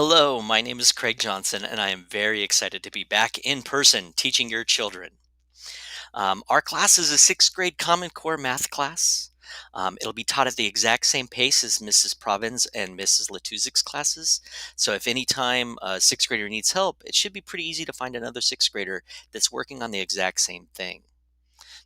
Hello, my name is Craig Johnson, and I am very excited to be back in person teaching your children. Our class is a sixth grade Common Core math class. It'll be taught at the exact same pace as Mrs. Provins and Mrs. Latuzik's classes. So if any time a sixth grader needs help, it should be pretty easy to find another sixth grader that's working on the exact same thing.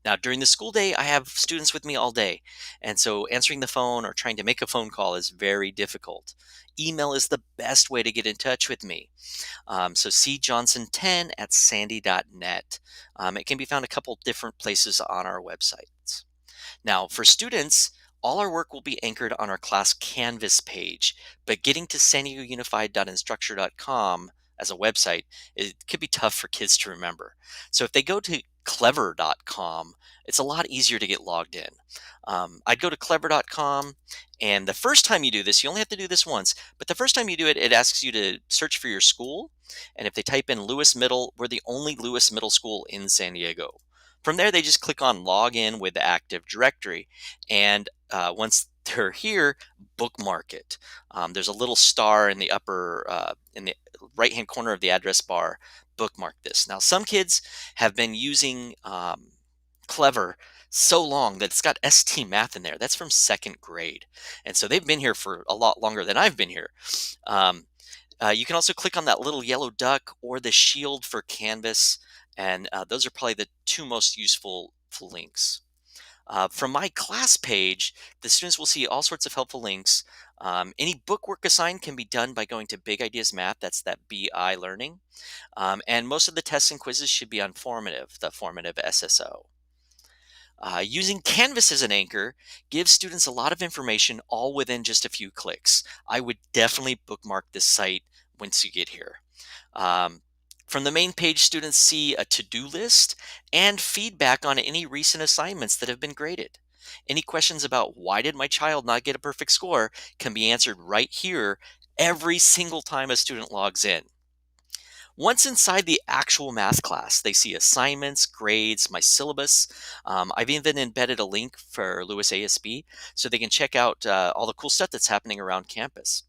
Now, during the school day, I have students with me all day. And so answering the phone or trying to make a phone call is very difficult. Email is the best way to get in touch with me. So cjohnson10 at sandy.net. It can be found a couple different places on our websites. Now, for students, all our work will be anchored on our class Canvas page, but getting to sandyunified.instructure.com as a website, it could be tough for kids to remember. So if they go to clever.com, it's a lot easier to get logged in. I'd go to clever.com, and the first time you do this, you only have to do this once, but the first time you do it, it asks you to search for your school. And if they type in Lewis Middle, we're the only Lewis Middle School in San Diego. From there, they just click on Login with the Active Directory. And once they're here, bookmark it. There's a little star in the in the right-hand corner of the address bar. Bookmark this. Now, some kids have been using Clever so long that it's got ST Math in there. That's from second grade. And so they've been here for a lot longer than I've been here. Um, you can also click on that little yellow duck or the shield for Canvas, and those are probably the two most useful links. From my class page, the students will see all sorts of helpful links. Any bookwork assigned can be done by going to Big Ideas Math, that's that BI learning. And most of the tests and quizzes should be on formative, the formative SSO. Using Canvas as an anchor gives students a lot of information all within just a few clicks. I would definitely bookmark this site once you get here. From the main page, students see a to-do list and feedback on any recent assignments that have been graded. Any questions about why did my child not get a perfect score can be answered right here every single time a student logs in. Once inside the actual math class, they see assignments, grades, my syllabus. I've even embedded a link for Lewis ASB so they can check out all the cool stuff that's happening around campus.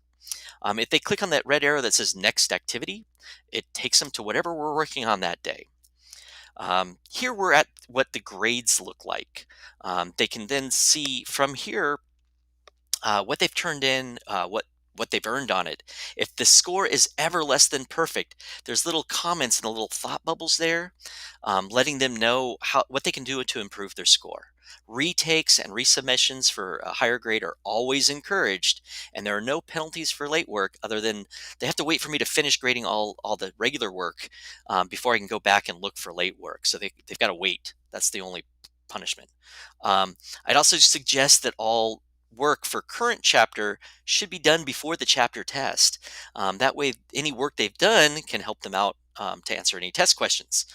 If they click on that red arrow that says Next Activity, it takes them to whatever we're working on that day. Here we're at what the grades look like. They can then see from here what they've turned in, what they've earned on it. If the score is ever less than perfect, there's little comments and the little thought bubbles there, letting them know what they can do to improve their score. Retakes and resubmissions for a higher grade are always encouraged, and there are no penalties for late work other than they have to wait for me to finish grading all the regular work before I can go back and look for late work. So they've got to wait. That's the only punishment. I'd also suggest that all work for current chapter should be done before the chapter test. That way, any work they've done can help them out to answer any test questions.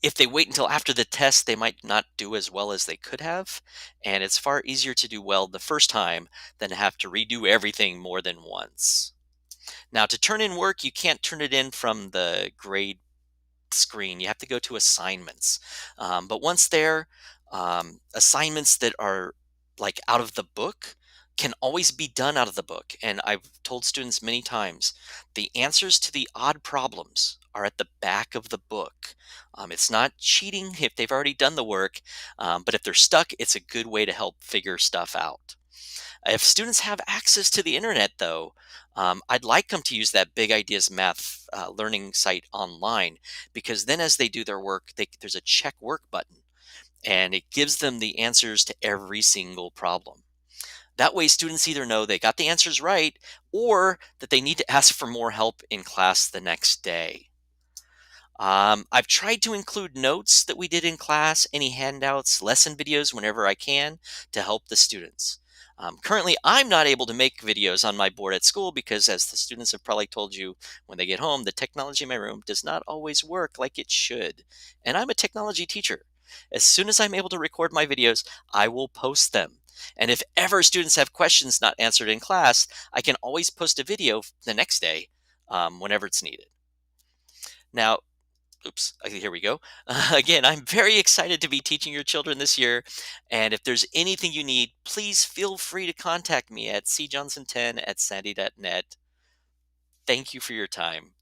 If they wait until after the test, they might not do as well as they could have, and it's far easier to do well the first time than to have to redo everything more than once. Now, to turn in work, you can't turn it in from the grade screen. You have to go to assignments. But once there, assignments that are like out of the book can always be done out of the book. And I've told students many times, the answers to the odd problems are at the back of the book. It's not cheating if they've already done the work, but if they're stuck, it's a good way to help figure stuff out. If students have access to the internet, though, I'd like them to use that Big Ideas Math learning site online, because then as they do their work, there's a check work button, and it gives them the answers to every single problem. That way, students either know they got the answers right or that they need to ask for more help in class the next day. I've tried to include notes that we did in class, any handouts, lesson videos whenever I can to help the students. Currently, I'm not able to make videos on my board at school because, as the students have probably told you when they get home, the technology in my room does not always work like it should. And I'm a technology teacher. As soon as I'm able to record my videos, I will post them. And if ever students have questions not answered in class, I can always post a video the next day whenever it's needed. Now, oops, okay, here we go. Again, I'm very excited to be teaching your children this year. And if there's anything you need, please feel free to contact me at cjohnson10 at sandy.net. Thank you for your time.